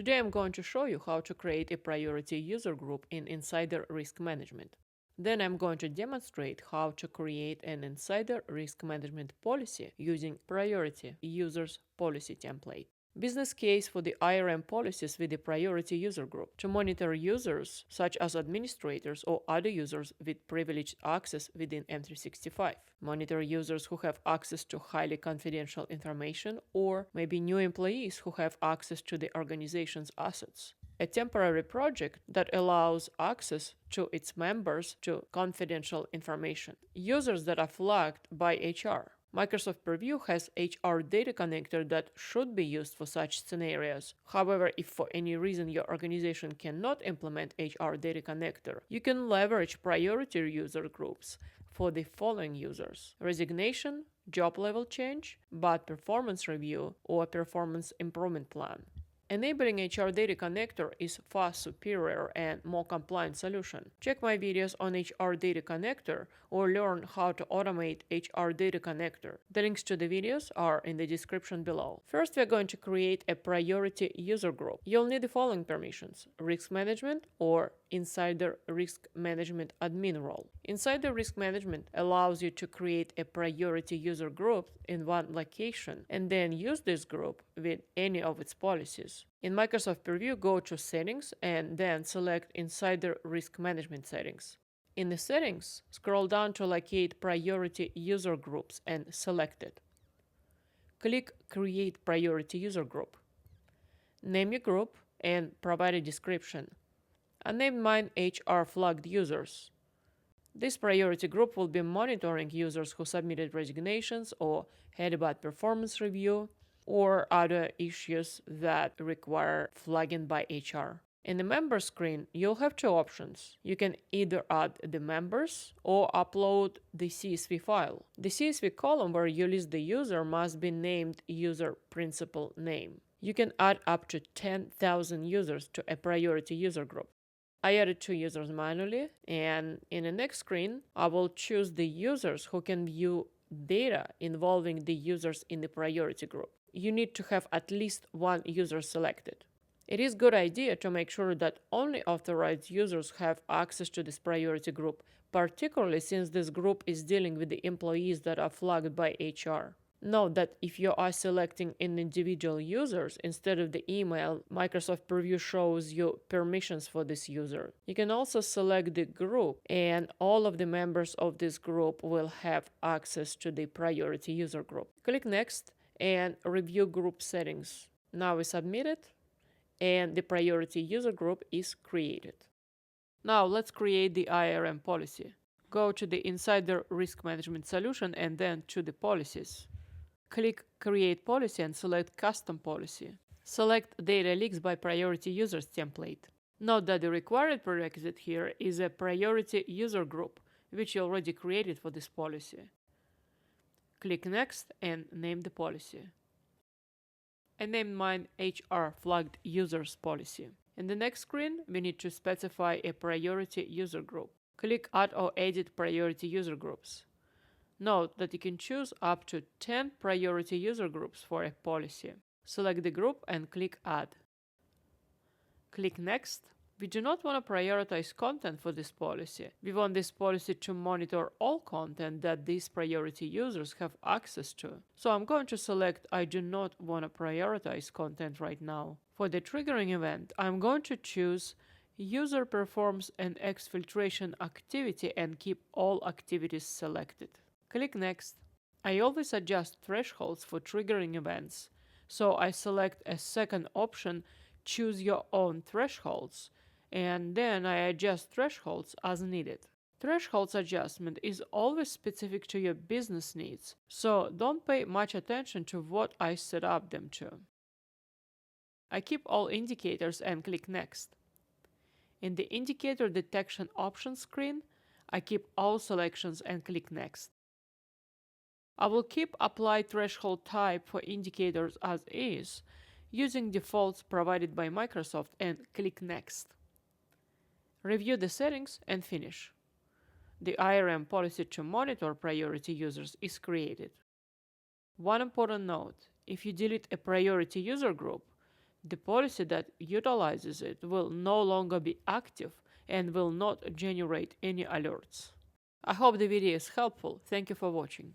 Today I'm going to show you how to create a priority user group in Insider Risk Management. Then I'm going to demonstrate how to create an Insider Risk Management policy using Priority Users Policy template. Business case for the IRM policies with the priority user group: to monitor users such as administrators or other users with privileged access within M365. Monitor users who have access to highly confidential information or maybe new employees who have access to the organization's assets. A temporary project that allows access to its members to confidential information. Users that are flagged by HR. Microsoft Purview has HR data connector that should be used for such scenarios. However, if for any reason your organization cannot implement HR data connector, you can leverage priority user groups for the following users: resignation, job level change, bad performance review, or performance improvement plan. Enabling HR Data Connector is far superior and more compliant solution. Check my videos on HR Data Connector or learn how to automate HR Data Connector. The links to the videos are in the description below. First, we're going to create a priority user group. You'll need the following permissions: risk management or Insider Risk Management admin role. Insider Risk Management allows you to create a priority user group in one location and then use this group with any of its policies. In Microsoft Purview, go to Settings and then select Insider Risk Management Settings. In the Settings, scroll down to locate Priority User Groups and select it. Click Create Priority User Group. Name your group and provide a description. I named mine HR Flagged Users. This priority group will be monitoring users who submitted resignations or had a bad performance review or other issues that require flagging by HR. In the member screen, you'll have two options. You can either add the members or upload the CSV file. The CSV column where you list the user must be named user principal name. You can add up to 10,000 users to a priority user group. I added 2 users manually, and in the next screen, I will choose the users who can view data involving the users in the priority group. You need to have at least one user selected. It is a good idea to make sure that only authorized users have access to this priority group, particularly since this group is dealing with the employees that are flagged by HR. Note that if you are selecting an individual users instead of the email, Microsoft Purview shows you permissions for this user. You can also select the group, and all of the members of this group will have access to the priority user group. Click Next and review group settings. Now we submit it, and the priority user group is created. Now let's create the IRM policy. Go to the Insider Risk Management solution and then to the policies. Click Create Policy and select Custom Policy. Select Data Leaks by Priority Users template. Note that the required prerequisite here is a priority user group, which you already created for this policy. Click Next and name the policy. I named mine HR Flagged Users Policy. In the next screen, we need to specify a priority user group. Click Add or Edit Priority User Groups. Note that you can choose up to 10 priority user groups for a policy. Select the group and click Add. Click Next. We do not want to prioritize content for this policy. We want this policy to monitor all content that these priority users have access to. So I'm going to select I do not want to prioritize content right now. For the triggering event, I'm going to choose User performs an exfiltration activity and keep all activities selected. Click Next. I always adjust thresholds for triggering events, so I select a second option, Choose Your Own Thresholds, and then I adjust thresholds as needed. Thresholds adjustment is always specific to your business needs, so don't pay much attention to what I set up them to. I keep all indicators and click Next. In the Indicator Detection Options screen, I keep all selections and click Next. I will keep Apply Threshold Type for indicators as is, using defaults provided by Microsoft, and click Next. Review the settings and finish. The IRM policy to monitor priority users is created. One important note: if you delete a priority user group, The policy that utilizes it will no longer be active and will not generate any alerts. I hope the video is helpful. Thank you for watching.